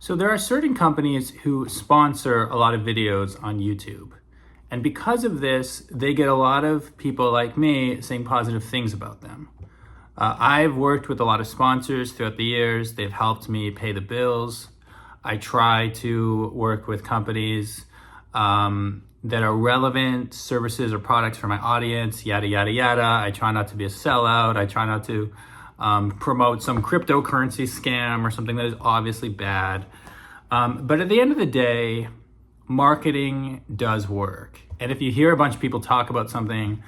So there are certain companies who sponsor a lot of videos on YouTube. And because of this, they get a lot of people like me saying positive things about them. I've worked with a lot of sponsors throughout the years. They've helped me pay the bills. I try to work with companies that are relevant services or products for my audience, yada, yada, yada. I try not to be a sellout. I try not to promote some cryptocurrency scam or something that is obviously bad. But at the end of the day, marketing does work. And if you hear a bunch of people talk about something,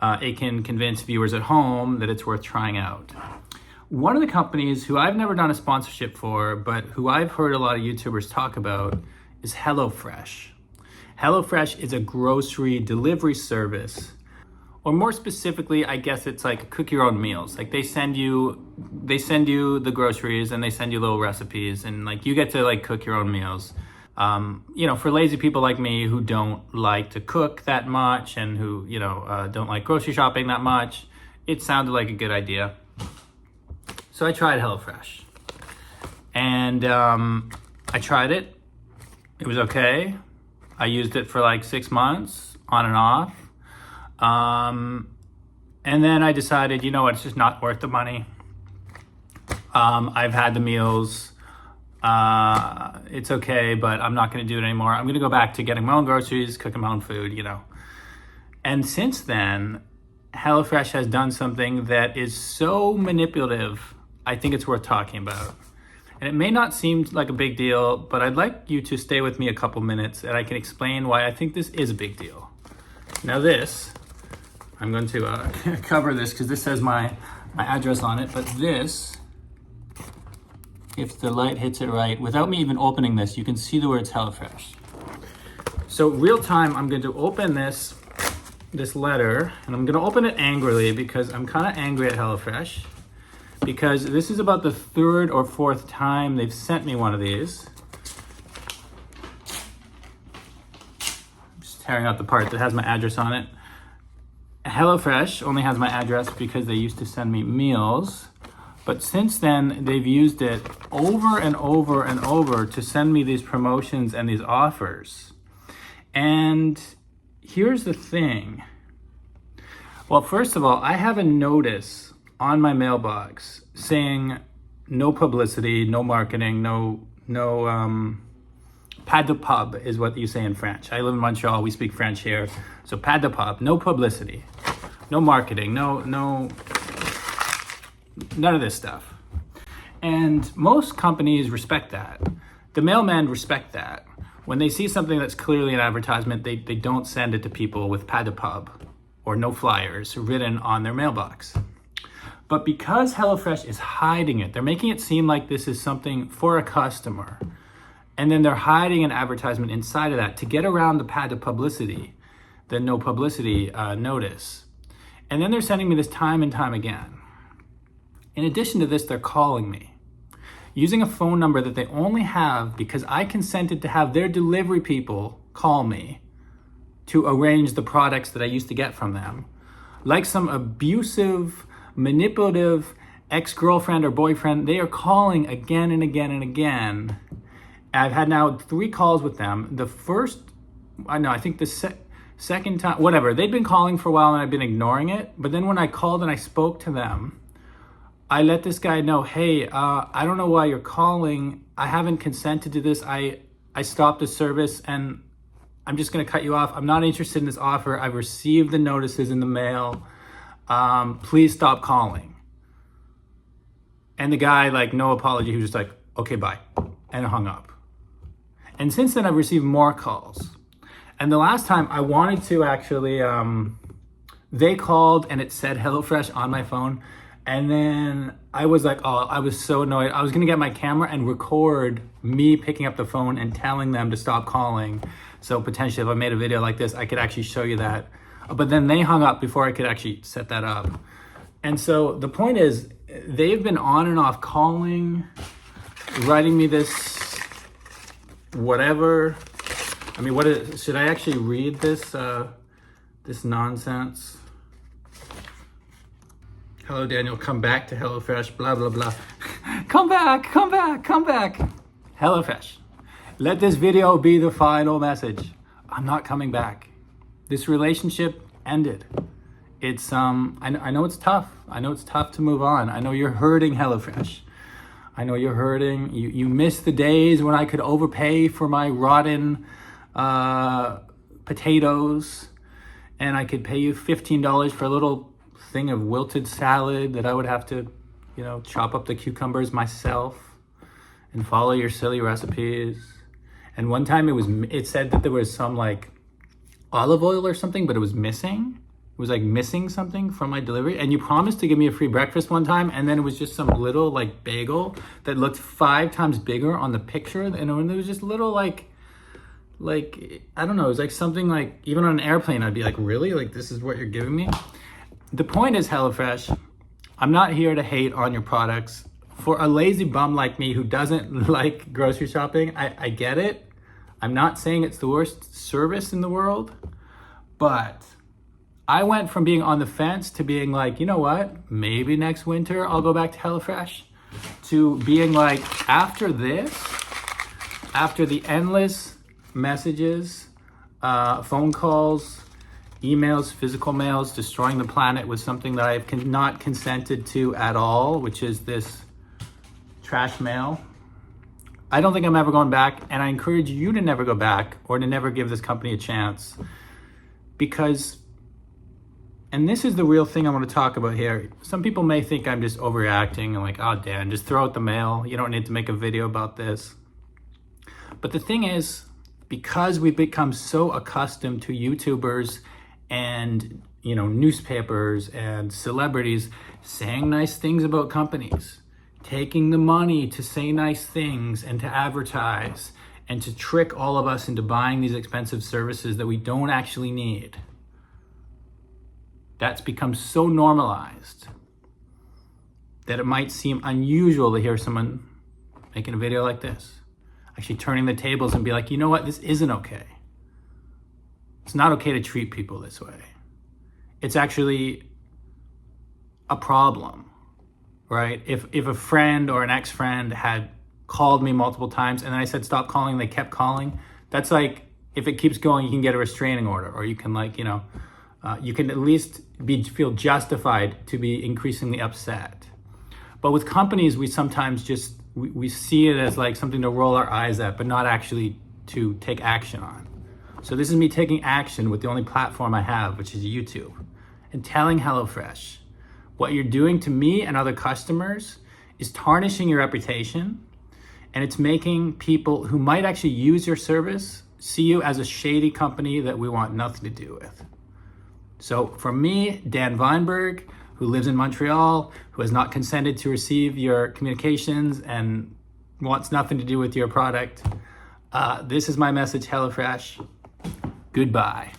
it can convince viewers at home that it's worth trying out. One of the companies who I've never done a sponsorship for, but who I've heard a lot of YouTubers talk about is HelloFresh. HelloFresh is a grocery delivery service. Or more specifically, I guess it's like cook your own meals. Like they send you the groceries and they send you little recipes and like you get to like cook your own meals. For lazy people like me who don't like to cook that much and who, don't like grocery shopping that much, it sounded like a good idea. So I tried HelloFresh and I tried it. It was okay. I used it for like 6 months on and off. And then I decided, it's just not worth the money. I've had the meals. It's okay, but I'm not going to do it anymore. I'm going to go back to getting my own groceries, cooking my own food, And since then, HelloFresh has done something that is so manipulative, I think it's worth talking about. And it may not seem like a big deal, but I'd like you to stay with me a couple minutes and I can explain why I think this is a big deal. Now this, I'm going to cover this because this says my address on it, but this, if the light hits it right, without me even opening this, you can see the words HelloFresh. So real time, I'm going to open this letter, and I'm going to open it angrily because I'm kind of angry at HelloFresh because this is about the third or fourth time they've sent me one of these. I'm just tearing out the part that has my address on it. HelloFresh only has my address because they used to send me meals. But since then, they've used it over and over and over to send me these promotions and these offers. And here's the thing. Well, first of all, I have a notice on my mailbox saying no publicity, no marketing, no pas de pub is what you say in French. I live in Montreal, we speak French here. So pas de pub, no publicity, no marketing, none of this stuff. And most companies respect that. The mailmen respect that. When they see something that's clearly an advertisement, they don't send it to people with pas de pub or no flyers written on their mailbox. But because HelloFresh is hiding it, they're making it seem like this is something for a customer. And then they're hiding an advertisement inside of that to get around the pas de publicity, the no publicity notice. And then they're sending me this time and time again. In addition to this, they're calling me using a phone number that they only have because I consented to have their delivery people call me to arrange the products that I used to get from them. Like some abusive, manipulative ex-girlfriend or boyfriend, they are calling again and again and again. I've had now 3 calls with them. The first, I think the second time, whatever, they'd been calling for a while and I've been ignoring it. But then when I called and I spoke to them, I let this guy know, hey, I don't know why you're calling. I haven't consented to this. I stopped the service and I'm just gonna cut you off. I'm not interested in this offer. I've received the notices in the mail. Please stop calling. And the guy, no apology, he was just like, okay, bye, and hung up. And since then, I've received more calls. And the last time I wanted to actually, they called and it said HelloFresh on my phone. And then I was like, I was so annoyed. I was gonna get my camera and record me picking up the phone and telling them to stop calling. So potentially if I made a video like this, I could actually show you that. But then they hung up before I could actually set that up. And so the point is, they've been on and off calling, writing me this, whatever. I mean, should I actually read this, this nonsense? Hello, Daniel, come back to HelloFresh, blah, blah, blah. Come back, come back, come back. HelloFresh, let this video be the final message. I'm not coming back. This relationship ended. It's I know it's tough. I know it's tough to move on. I know you're hurting, HelloFresh. I know you're hurting. You miss the days when I could overpay for my rotten potatoes, and I could pay you $15 for a little thing of wilted salad that I would have to, chop up the cucumbers myself and follow your silly recipes. And one time it said that there was some like olive oil or something, but it was missing. It was like missing something from my delivery. And you promised to give me a free breakfast one time, and then it was just some little like bagel that looked 5 times bigger on the picture. And it was just little like, I don't know, it was like something like, even on an airplane, I'd be like, really? Like, this is what you're giving me? The point is, HelloFresh, I'm not here to hate on your products. For a lazy bum like me who doesn't like grocery shopping, I get it. I'm not saying it's the worst service in the world, but I went from being on the fence to being like, you know what? Maybe next winter I'll go back to HelloFresh, to being like, after this, after the endless messages, phone calls, emails, physical mails, destroying the planet with something that I have not consented to at all, which is this trash mail. I don't think I'm ever going back, and I encourage you to never go back or to never give this company a chance, because, and this is the real thing I want to talk about here. Some people may think I'm just overreacting and like, oh, Dan, just throw out the mail. You don't need to make a video about this. But the thing is, because we've become so accustomed to YouTubers and, newspapers and celebrities saying nice things about companies, taking the money to say nice things and to advertise and to trick all of us into buying these expensive services that we don't actually need. That's become so normalized that it might seem unusual to hear someone making a video like this, actually turning the tables and be like, you know what, this isn't okay. It's not okay to treat people this way. It's actually a problem, right? If a friend or an ex-friend had called me multiple times and then I said, stop calling, they kept calling, that's like, if it keeps going, you can get a restraining order, or you can you can at least feel justified to be increasingly upset. But with companies, we sometimes just, we see it as like something to roll our eyes at, but not actually to take action on. So this is me taking action with the only platform I have, which is YouTube, and telling HelloFresh, what you're doing to me and other customers is tarnishing your reputation, and it's making people who might actually use your service see you as a shady company that we want nothing to do with. So for me, Dan Weinberg, who lives in Montreal, who has not consented to receive your communications and wants nothing to do with your product, this is my message, HelloFresh. Goodbye.